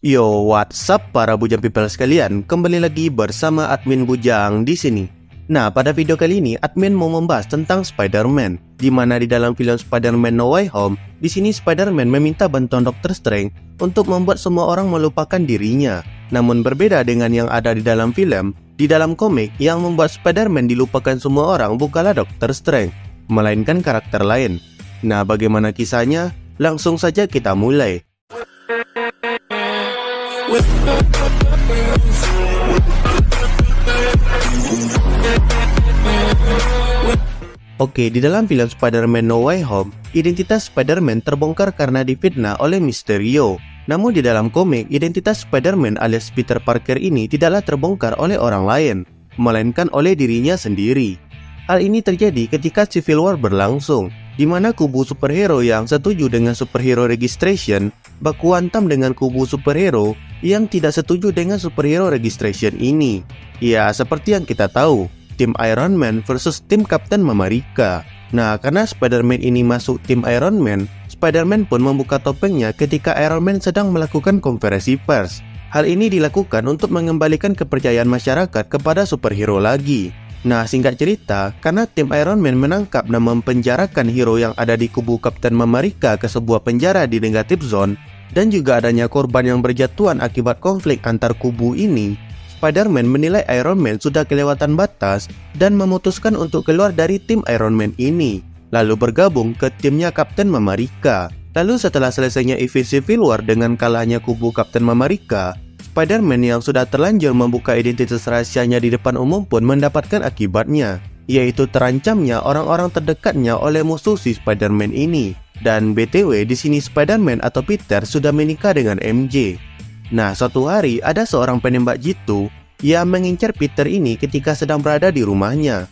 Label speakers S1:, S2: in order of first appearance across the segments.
S1: Yo, what's up para Bujang people sekalian? Kembali lagi bersama admin Bujang di sini. Nah, pada video kali ini admin mau membahas tentang Spider-Man, di mana di dalam film Spider-Man No Way Home, di sini Spider-Man meminta bantuan Dr. Strange untuk membuat semua orang melupakan dirinya. Namun berbeda dengan yang ada di dalam film, di dalam komik yang membuat Spider-Man dilupakan semua orang bukanlah Dr. Strange, melainkan karakter lain. Nah, bagaimana kisahnya? Langsung saja kita mulai. Oke, di dalam film Spider-Man No Way Home, identitas Spider-Man terbongkar karena difitnah oleh Mysterio. Namun di dalam komik, identitas Spider-Man alias Peter Parker ini tidaklah terbongkar oleh orang lain, melainkan oleh dirinya sendiri. Hal ini terjadi ketika Civil War berlangsung, di mana kubu superhero yang setuju dengan superhero registration baku hantam dengan kubu superhero yang tidak setuju dengan superhero registration ini. Ya, seperti yang kita tahu, tim Iron Man versus tim Captain America. Nah, karena Spider-Man ini masuk tim Iron Man, Spider-Man pun membuka topengnya ketika Iron Man sedang melakukan konferensi pers. Hal ini dilakukan untuk mengembalikan kepercayaan masyarakat kepada superhero lagi. Nah, singkat cerita, karena tim Iron Man menangkap dan mempenjarakan hero yang ada di kubu Captain America ke sebuah penjara di negative zone, dan juga adanya korban yang berjatuhan akibat konflik antar kubu ini, Spider-Man menilai Iron Man sudah kelewatan batas dan memutuskan untuk keluar dari tim Iron Man ini, lalu bergabung ke timnya Captain America. Lalu setelah selesainya event Civil War dengan kalahnya kubu Captain America, Spider-Man yang sudah terlanjur membuka identitas rahasianya di depan umum pun mendapatkan akibatnya, yaitu terancamnya orang-orang terdekatnya oleh musuh si Spider-Man ini. Dan BTW di sini Spider-Man atau Peter sudah menikah dengan MJ. Nah, suatu hari ada seorang penembak jitu yang mengincar Peter ini ketika sedang berada di rumahnya.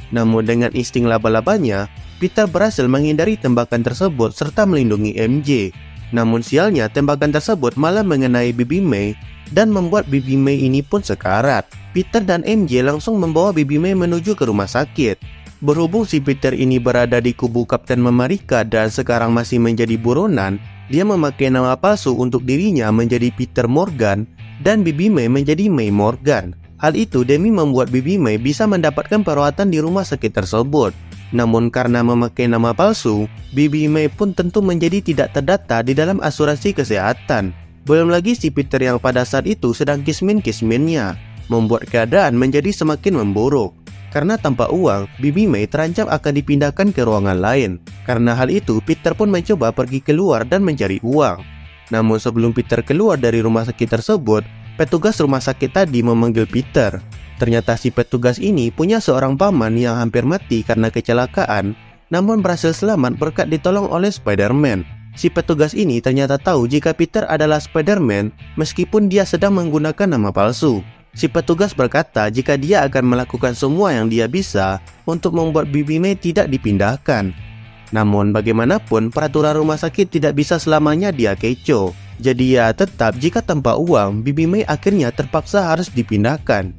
S1: Namun dengan insting laba-labanya, Peter berhasil menghindari tembakan tersebut serta melindungi MJ. Namun sialnya tembakan tersebut malah mengenai Baby May dan membuat Baby May ini pun sekarat. Peter dan MJ langsung membawa Baby May menuju ke rumah sakit. Berhubung si Peter ini berada di kubu Captain America dan sekarang masih menjadi buronan, dia memakai nama palsu untuk dirinya menjadi Peter Morgan dan Baby May menjadi May Morgan. Hal itu demi membuat Baby May bisa mendapatkan perawatan di rumah sakit tersebut. Namun karena memakai nama palsu, Baby May pun tentu menjadi tidak terdata di dalam asuransi kesehatan. Belum lagi si Peter yang pada saat itu sedang kismin-kisminnya, membuat keadaan menjadi semakin memburuk. Karena tanpa uang, Baby May terancam akan dipindahkan ke ruangan lain. Karena hal itu, Peter pun mencoba pergi keluar dan mencari uang. Namun sebelum Peter keluar dari rumah sakit tersebut, petugas rumah sakit tadi memanggil Peter. Ternyata si petugas ini punya seorang paman yang hampir mati karena kecelakaan, namun berhasil selamat berkat ditolong oleh Spider-Man. Si petugas ini ternyata tahu jika Peter adalah Spider-Man meskipun dia sedang menggunakan nama palsu. Si petugas berkata jika dia akan melakukan semua yang dia bisa untuk membuat Baby May tidak dipindahkan. Namun bagaimanapun peraturan rumah sakit tidak bisa selamanya dia kecoh. Jadi ya tetap jika tanpa uang, Baby May akhirnya terpaksa harus dipindahkan.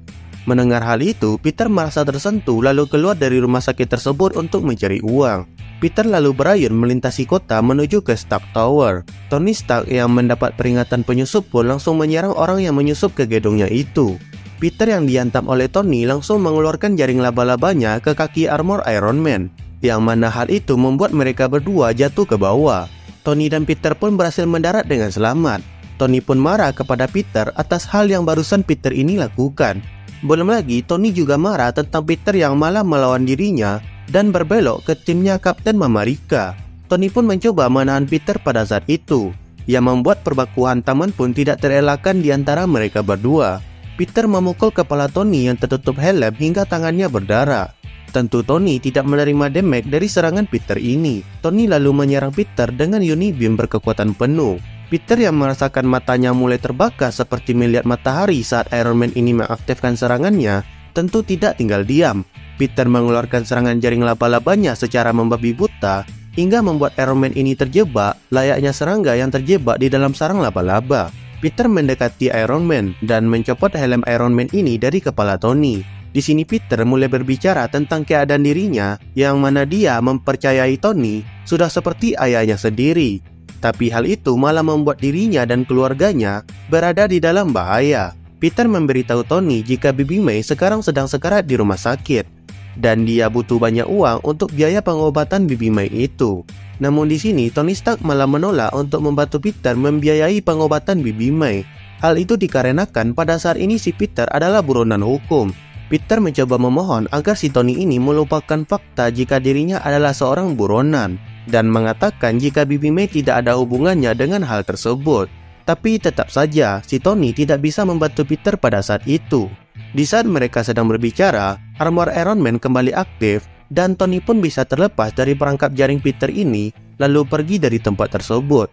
S1: Mendengar hal itu, Peter merasa tersentuh lalu keluar dari rumah sakit tersebut untuk mencari uang. Peter lalu berayun melintasi kota menuju ke Stark Tower. Tony Stark yang mendapat peringatan penyusup pun langsung menyerang orang yang menyusup ke gedungnya itu. Peter yang dihantam oleh Tony langsung mengeluarkan jaring laba-labanya ke kaki armor Iron Man, yang mana hal itu membuat mereka berdua jatuh ke bawah. Tony dan Peter pun berhasil mendarat dengan selamat. Tony pun marah kepada Peter atas hal yang barusan Peter ini lakukan. Belum lagi, Tony juga marah tentang Peter yang malah melawan dirinya dan berbelok ke timnya Captain America. Tony pun mencoba menahan Peter pada saat itu, yang membuat perbaku hantaman pun tidak terelakkan di antara mereka berdua. Peter memukul kepala Tony yang tertutup helm hingga tangannya berdarah. Tentu Tony tidak menerima damage dari serangan Peter ini. Tony lalu menyerang Peter dengan Unibeam berkekuatan penuh. Peter yang merasakan matanya mulai terbakar seperti melihat matahari saat Iron Man ini mengaktifkan serangannya, tentu tidak tinggal diam. Peter mengeluarkan serangan jaring laba-labanya secara membabi buta hingga membuat Iron Man ini terjebak layaknya serangga yang terjebak di dalam sarang laba-laba. Peter mendekati Iron Man dan mencopot helm Iron Man ini dari kepala Tony. Di sini Peter mulai berbicara tentang keadaan dirinya yang mana dia mempercayai Tony sudah seperti ayahnya sendiri. Tapi hal itu malah membuat dirinya dan keluarganya berada di dalam bahaya. Peter memberitahu Tony jika Bibi May sekarang sedang sekarat di rumah sakit dan dia butuh banyak uang untuk biaya pengobatan Bibi May itu. Namun di sini Tony Stark malah menolak untuk membantu Peter membiayai pengobatan Bibi May. Hal itu dikarenakan pada saat ini si Peter adalah buronan hukum. Peter mencoba memohon agar si Tony ini melupakan fakta jika dirinya adalah seorang buronan dan mengatakan jika Bibi May tidak ada hubungannya dengan hal tersebut. Tapi tetap saja si Tony tidak bisa membantu Peter pada saat itu. Di saat mereka sedang berbicara, armor Iron Man kembali aktif dan Tony pun bisa terlepas dari perangkap jaring Peter ini lalu pergi dari tempat tersebut.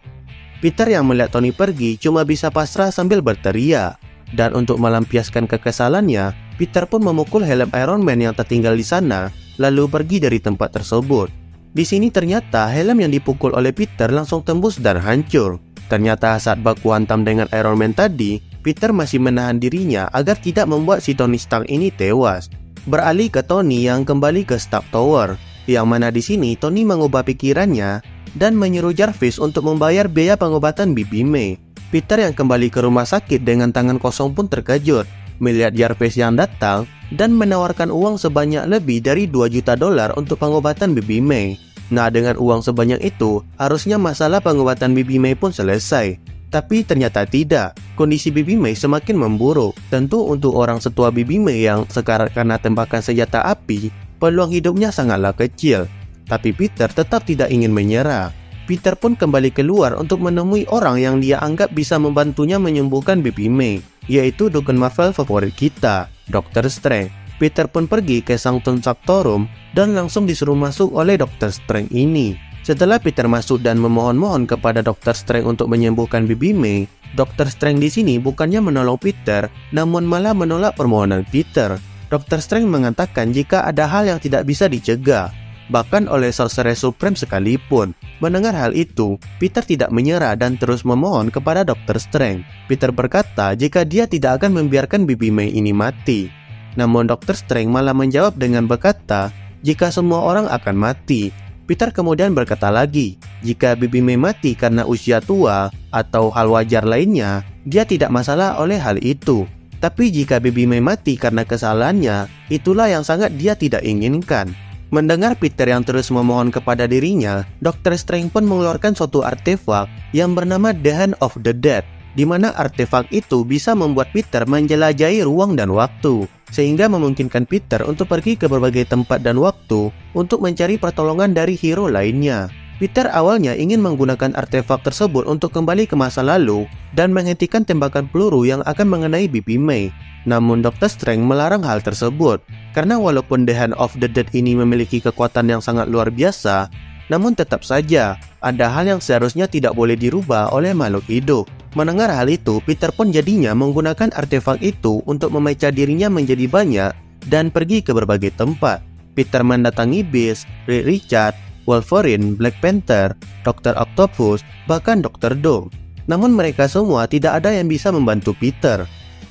S1: Peter yang melihat Tony pergi cuma bisa pasrah sambil berteriak. Dan untuk melampiaskan kekesalannya, Peter pun memukul helm Iron Man yang tertinggal di sana lalu pergi dari tempat tersebut. Di sini ternyata helm yang dipukul oleh Peter langsung tembus dan hancur. Ternyata saat baku hantam dengan Iron Man tadi, Peter masih menahan dirinya agar tidak membuat si Tony Stark ini tewas. Beralih ke Tony yang kembali ke Stark Tower, yang mana di sini Tony mengubah pikirannya dan menyuruh Jarvis untuk membayar biaya pengobatan Bibi May. Peter yang kembali ke rumah sakit dengan tangan kosong pun terkejut melihat Jarvis yang datang dan menawarkan uang sebanyak lebih dari $2 juta untuk pengobatan Bibi May. Nah, dengan uang sebanyak itu, harusnya masalah pengobatan Bibi May pun selesai. Tapi ternyata tidak. Kondisi Bibi May semakin memburuk. Tentu untuk orang setua Bibi May yang sekarat karena tembakan senjata api, peluang hidupnya sangatlah kecil. Tapi Peter tetap tidak ingin menyerah. Peter pun kembali keluar untuk menemui orang yang dia anggap bisa membantunya menyembuhkan Bibi May, yaitu dukun Marvel favorit kita, Dr. Strange. Peter pun pergi ke Sanctum Sanctorum dan langsung disuruh masuk oleh Dr. Strange ini. Setelah Peter masuk dan memohon-mohon kepada Dr. Strange untuk menyembuhkan Bibi May, Dr. Strange di sini bukannya menolong Peter, namun malah menolak permohonan Peter. Dr. Strange mengatakan jika ada hal yang tidak bisa dicegah, bahkan oleh Sorcerer Supreme sekalipun. Mendengar hal itu, Peter tidak menyerah dan terus memohon kepada Dr. Strange. Peter berkata jika dia tidak akan membiarkan Bibi May ini mati. Namun Dr. Strange malah menjawab dengan berkata jika semua orang akan mati. Peter kemudian berkata lagi, jika Bibi May mati karena usia tua atau hal wajar lainnya, dia tidak masalah oleh hal itu. Tapi jika Bibi May mati karena kesalahannya, itulah yang sangat dia tidak inginkan. Mendengar Peter yang terus memohon kepada dirinya, Dr. Strange pun mengeluarkan suatu artefak yang bernama The Hand of the Dead, di mana artefak itu bisa membuat Peter menjelajahi ruang dan waktu, sehingga memungkinkan Peter untuk pergi ke berbagai tempat dan waktu untuk mencari pertolongan dari hero lainnya. Peter awalnya ingin menggunakan artefak tersebut untuk kembali ke masa lalu dan menghentikan tembakan peluru yang akan mengenai Bibi May. Namun Dr. Strange melarang hal tersebut, karena walaupun The Hand of the Dead ini memiliki kekuatan yang sangat luar biasa, namun tetap saja ada hal yang seharusnya tidak boleh dirubah oleh makhluk hidup. Mendengar hal itu, Peter pun jadinya menggunakan artefak itu untuk memecah dirinya menjadi banyak dan pergi ke berbagai tempat. Peter mendatangi Beast, Reed Richards, Wolverine, Black Panther, Dr. Octopus, bahkan Dr. Doom. Namun mereka semua tidak ada yang bisa membantu Peter.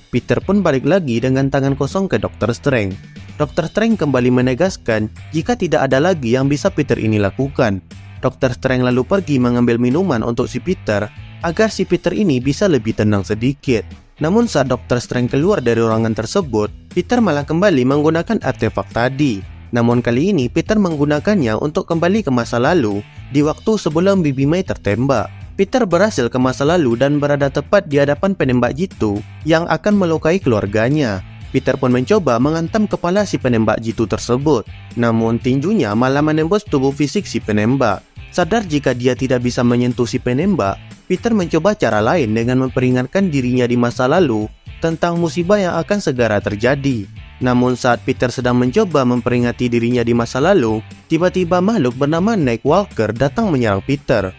S1: Peter pun balik lagi dengan tangan kosong ke Dr. Strange. Dr. Strange kembali menegaskan jika tidak ada lagi yang bisa Peter ini lakukan. Dr. Strange lalu pergi mengambil minuman untuk si Peter agar si Peter ini bisa lebih tenang sedikit. Namun saat Dr. Strange keluar dari ruangan tersebut, Peter malah kembali menggunakan artefak tadi. Namun kali ini Peter menggunakannya untuk kembali ke masa lalu di waktu sebelum Bibi May tertembak. Peter berhasil ke masa lalu dan berada tepat di hadapan penembak jitu yang akan melukai keluarganya. Peter pun mencoba menghantam kepala si penembak jitu tersebut, namun tinjunya malah menembus tubuh fisik si penembak. Sadar jika dia tidak bisa menyentuh si penembak, Peter mencoba cara lain dengan memperingatkan dirinya di masa lalu tentang musibah yang akan segera terjadi. Namun saat Peter sedang mencoba memperingati dirinya di masa lalu, tiba-tiba makhluk bernama Nightwalker datang menyerang Peter.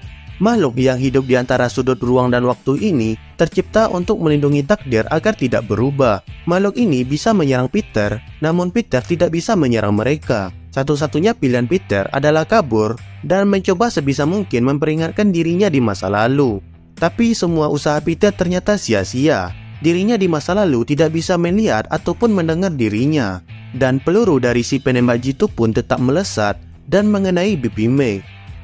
S1: Makhluk yang hidup di antara sudut ruang dan waktu ini tercipta untuk melindungi takdir agar tidak berubah. Makhluk ini bisa menyerang Peter, namun Peter tidak bisa menyerang mereka. Satu-satunya pilihan Peter adalah kabur dan mencoba sebisa mungkin memperingatkan dirinya di masa lalu. Tapi semua usaha Peter ternyata sia-sia. Dirinya di masa lalu tidak bisa melihat ataupun mendengar dirinya. Dan peluru dari si penembak jitu pun tetap melesat dan mengenai Bibi May.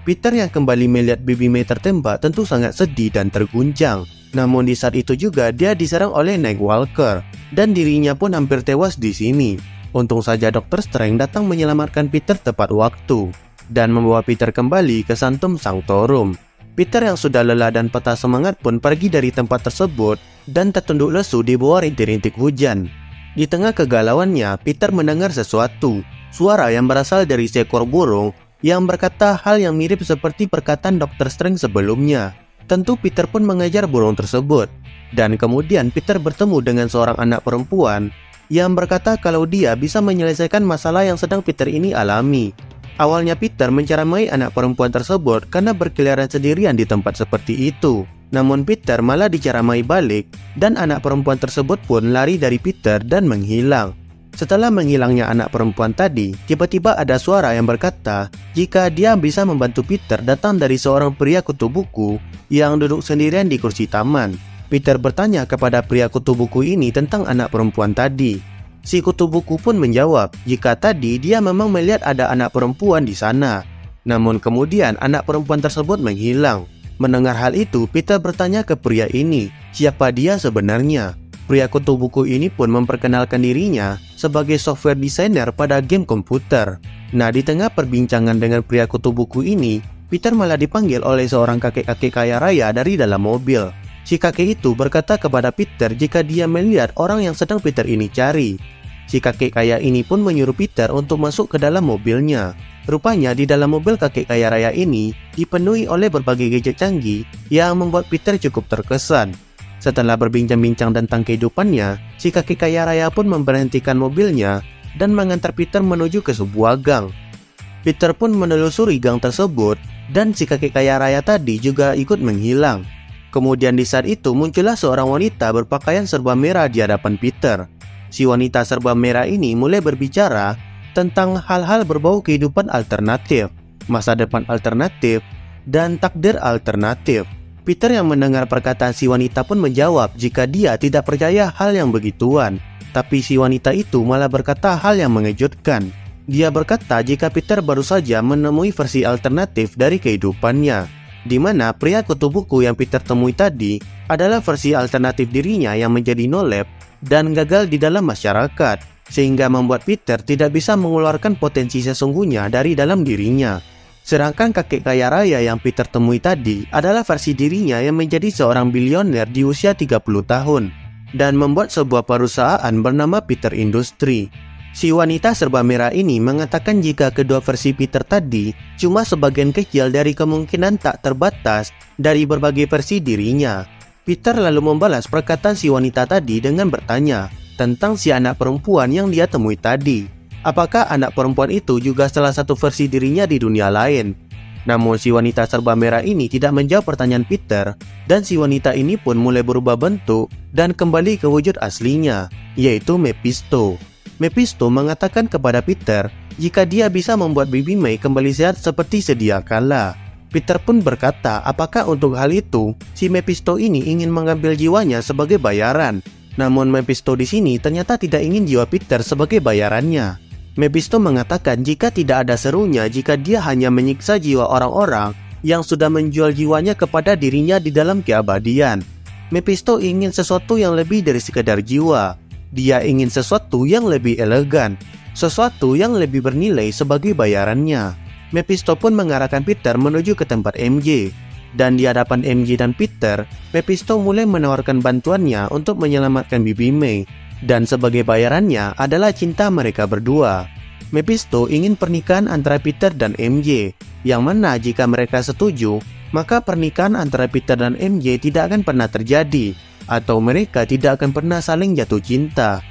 S1: Peter yang kembali melihat Baby May tertembak tentu sangat sedih dan terguncang. Namun di saat itu juga dia diserang oleh Nightwalker dan dirinya pun hampir tewas di sini. Untung saja Dr. Strange datang menyelamatkan Peter tepat waktu dan membawa Peter kembali ke Sanctum Sanctorum. Peter yang sudah lelah dan patah semangat pun pergi dari tempat tersebut dan tertunduk lesu di bawah rintik-rintik hujan. Di tengah kegalauannya, Peter mendengar sesuatu, suara yang berasal dari seekor burung yang berkata hal yang mirip seperti perkataan Dr. Strange sebelumnya. Tentu Peter pun mengejar burung tersebut. Dan kemudian Peter bertemu dengan seorang anak perempuan yang berkata kalau dia bisa menyelesaikan masalah yang sedang Peter ini alami. Awalnya Peter menceramai anak perempuan tersebut karena berkeliaran sendirian di tempat seperti itu. Namun Peter malah diceramai balik dan anak perempuan tersebut pun lari dari Peter dan menghilang. Setelah menghilangnya anak perempuan tadi, tiba-tiba ada suara yang berkata jika dia bisa membantu Peter datang dari seorang pria kutu buku yang duduk sendirian di kursi taman. Peter bertanya kepada pria kutu buku ini tentang anak perempuan tadi. Si kutu buku pun menjawab jika tadi dia memang melihat ada anak perempuan di sana. Namun kemudian anak perempuan tersebut menghilang. Mendengar hal itu, Peter bertanya ke pria ini, siapa dia sebenarnya? Pria kutu buku ini pun memperkenalkan dirinya sebagai software designer pada game komputer. Nah, di tengah perbincangan dengan pria kutu buku ini, Peter malah dipanggil oleh seorang kakek-kakek kaya raya dari dalam mobil. Si kakek itu berkata kepada Peter jika dia melihat orang yang sedang Peter ini cari. Si kakek kaya ini pun menyuruh Peter untuk masuk ke dalam mobilnya. Rupanya di dalam mobil kakek kaya raya ini dipenuhi oleh berbagai gadget canggih yang membuat Peter cukup terkesan. Setelah berbincang-bincang tentang kehidupannya, si kakek kaya raya pun memberhentikan mobilnya dan mengantar Peter menuju ke sebuah gang. Peter pun menelusuri gang tersebut dan si kakek kaya raya tadi juga ikut menghilang. Kemudian di saat itu muncullah seorang wanita berpakaian serba merah di hadapan Peter. Si wanita serba merah ini mulai berbicara tentang hal-hal berbau kehidupan alternatif, masa depan alternatif, dan takdir alternatif. Peter yang mendengar perkataan si wanita pun menjawab jika dia tidak percaya hal yang begituan. Tapi si wanita itu malah berkata hal yang mengejutkan. Dia berkata jika Peter baru saja menemui versi alternatif dari kehidupannya, di mana pria kutu buku yang Peter temui tadi adalah versi alternatif dirinya yang menjadi no-lab dan gagal di dalam masyarakat, sehingga membuat Peter tidak bisa mengeluarkan potensi sesungguhnya dari dalam dirinya. Sedangkan kakek kaya raya yang Peter temui tadi adalah versi dirinya yang menjadi seorang bilioner di usia 30 tahun dan membuat sebuah perusahaan bernama Peter Industry. Si wanita serba merah ini mengatakan jika kedua versi Peter tadi cuma sebagian kecil dari kemungkinan tak terbatas dari berbagai versi dirinya. Peter lalu membalas perkataan si wanita tadi dengan bertanya tentang si anak perempuan yang dia temui tadi. Apakah anak perempuan itu juga salah satu versi dirinya di dunia lain? Namun si wanita serba merah ini tidak menjawab pertanyaan Peter dan si wanita ini pun mulai berubah bentuk dan kembali ke wujud aslinya, yaitu Mephisto. Mephisto mengatakan kepada Peter jika dia bisa membuat Baby May kembali sehat seperti sedia kala. Peter pun berkata apakah untuk hal itu si Mephisto ini ingin mengambil jiwanya sebagai bayaran. Namun Mephisto di sini ternyata tidak ingin jiwa Peter sebagai bayarannya. Mephisto mengatakan jika tidak ada serunya jika dia hanya menyiksa jiwa orang-orang yang sudah menjual jiwanya kepada dirinya di dalam keabadian. Mephisto ingin sesuatu yang lebih dari sekadar jiwa. Dia ingin sesuatu yang lebih elegan, sesuatu yang lebih bernilai sebagai bayarannya. Mephisto pun mengarahkan Peter menuju ke tempat MJ. Dan di hadapan MJ dan Peter, Mephisto mulai menawarkan bantuannya untuk menyelamatkan Baby May. Dan sebagai bayarannya adalah cinta mereka berdua. Mephisto ingin pernikahan antara Peter dan MJ, yang mana jika mereka setuju, maka pernikahan antara Peter dan MJ tidak akan pernah terjadi, atau mereka tidak akan pernah saling jatuh cinta.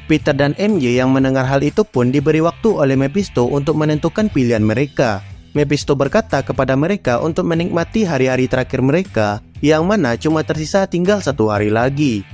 S1: Peter dan MJ yang mendengar hal itu pun diberi waktu oleh Mephisto untuk menentukan pilihan mereka. Mephisto berkata kepada mereka untuk menikmati hari-hari terakhir mereka, yang mana cuma tersisa tinggal 1 hari lagi.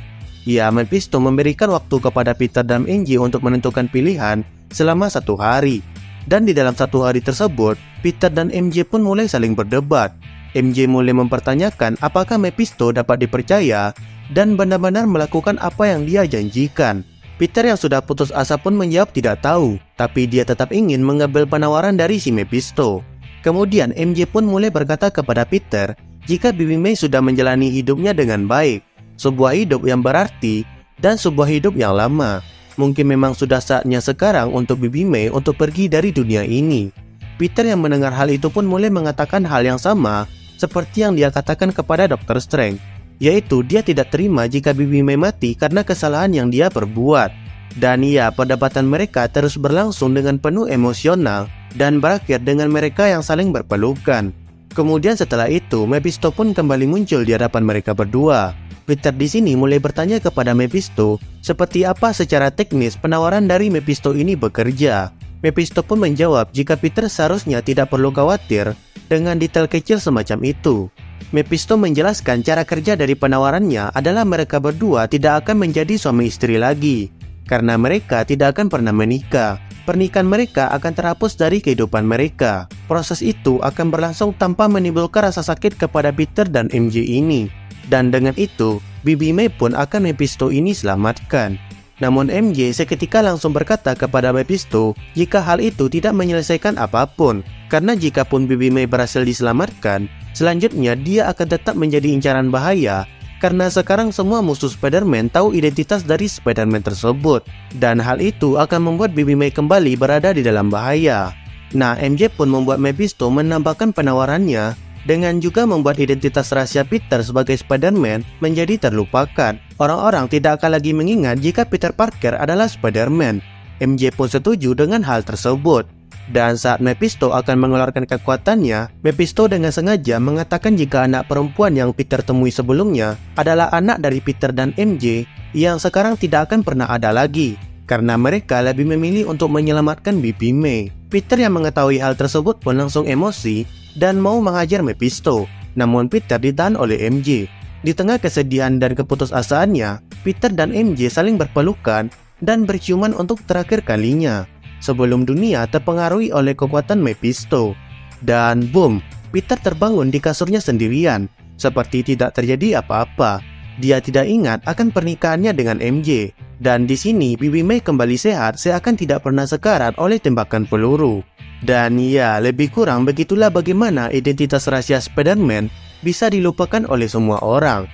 S1: Ya, Mephisto memberikan waktu kepada Peter dan MJ untuk menentukan pilihan selama 1 hari. Dan di dalam 1 hari tersebut, Peter dan MJ pun mulai saling berdebat. MJ mulai mempertanyakan apakah Mephisto dapat dipercaya dan benar-benar melakukan apa yang dia janjikan. Peter yang sudah putus asa pun menjawab tidak tahu, tapi dia tetap ingin mengambil penawaran dari si Mephisto. Kemudian MJ pun mulai berkata kepada Peter jika Bibi May sudah menjalani hidupnya dengan baik, sebuah hidup yang berarti dan sebuah hidup yang lama. Mungkin memang sudah saatnya sekarang untuk Bibi May untuk pergi dari dunia ini. Peter yang mendengar hal itu pun mulai mengatakan hal yang sama seperti yang dia katakan kepada Dr. Strange, yaitu dia tidak terima jika Bibi May mati karena kesalahan yang dia perbuat. Dan ya, perdebatan mereka terus berlangsung dengan penuh emosional dan berakhir dengan mereka yang saling berpelukan. Kemudian setelah itu, Mephisto pun kembali muncul di hadapan mereka berdua. Peter di sini mulai bertanya kepada Mephisto seperti apa secara teknis penawaran dari Mephisto ini bekerja. Mephisto pun menjawab jika Peter seharusnya tidak perlu khawatir dengan detail kecil semacam itu. Mephisto menjelaskan cara kerja dari penawarannya adalah mereka berdua tidak akan menjadi suami istri lagi, karena mereka tidak akan pernah menikah. Pernikahan mereka akan terhapus dari kehidupan mereka. Proses itu akan berlangsung tanpa menimbulkan rasa sakit kepada Peter dan MJ ini. Dan dengan itu, Bibi May pun akan Mephisto ini selamatkan. Namun MJ seketika langsung berkata kepada Mephisto jika hal itu tidak menyelesaikan apapun, karena jikapun Bibi May berhasil diselamatkan, selanjutnya dia akan tetap menjadi incaran bahaya, karena sekarang semua musuh Spider-Man tahu identitas dari Spider-Man tersebut, dan hal itu akan membuat Bibi May kembali berada di dalam bahaya. Nah, MJ pun membuat Mephisto menambahkan penawarannya dengan juga membuat identitas rahasia Peter sebagai Spider-Man menjadi terlupakan. Orang-orang tidak akan lagi mengingat jika Peter Parker adalah Spider-Man. MJ pun setuju dengan hal tersebut. Dan saat Mephisto akan mengeluarkan kekuatannya, Mephisto dengan sengaja mengatakan jika anak perempuan yang Peter temui sebelumnya adalah anak dari Peter dan MJ yang sekarang tidak akan pernah ada lagi, karena mereka lebih memilih untuk menyelamatkan Bibi May. Peter yang mengetahui hal tersebut pun langsung emosi dan mau menghajar Mephisto, namun Peter ditahan oleh MJ. Di tengah kesedihan dan keputusasaannya, Peter dan MJ saling berpelukan dan berciuman untuk terakhir kalinya sebelum dunia terpengaruhi oleh kekuatan Mephisto. Dan boom, Peter terbangun di kasurnya sendirian, seperti tidak terjadi apa-apa. Dia tidak ingat akan pernikahannya dengan MJ. Dan di sini Bibi May kembali sehat seakan tidak pernah sekarat oleh tembakan peluru. Dan ya, lebih kurang begitulah bagaimana identitas rahasia Spider-Man bisa dilupakan oleh semua orang.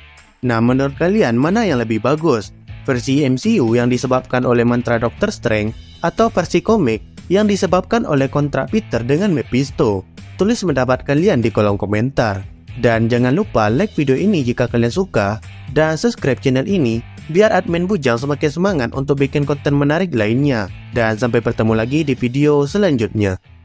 S1: Nah, menurut kalian mana yang lebih bagus? Versi MCU yang disebabkan oleh mantra Dr. Strange atau versi komik yang disebabkan oleh kontrak Peter dengan Mephisto? Tulis pendapat kalian di kolom komentar. Dan jangan lupa like video ini jika kalian suka dan subscribe channel ini biar admin Bujang semakin semangat untuk bikin konten menarik lainnya. Dan sampai bertemu lagi di video selanjutnya.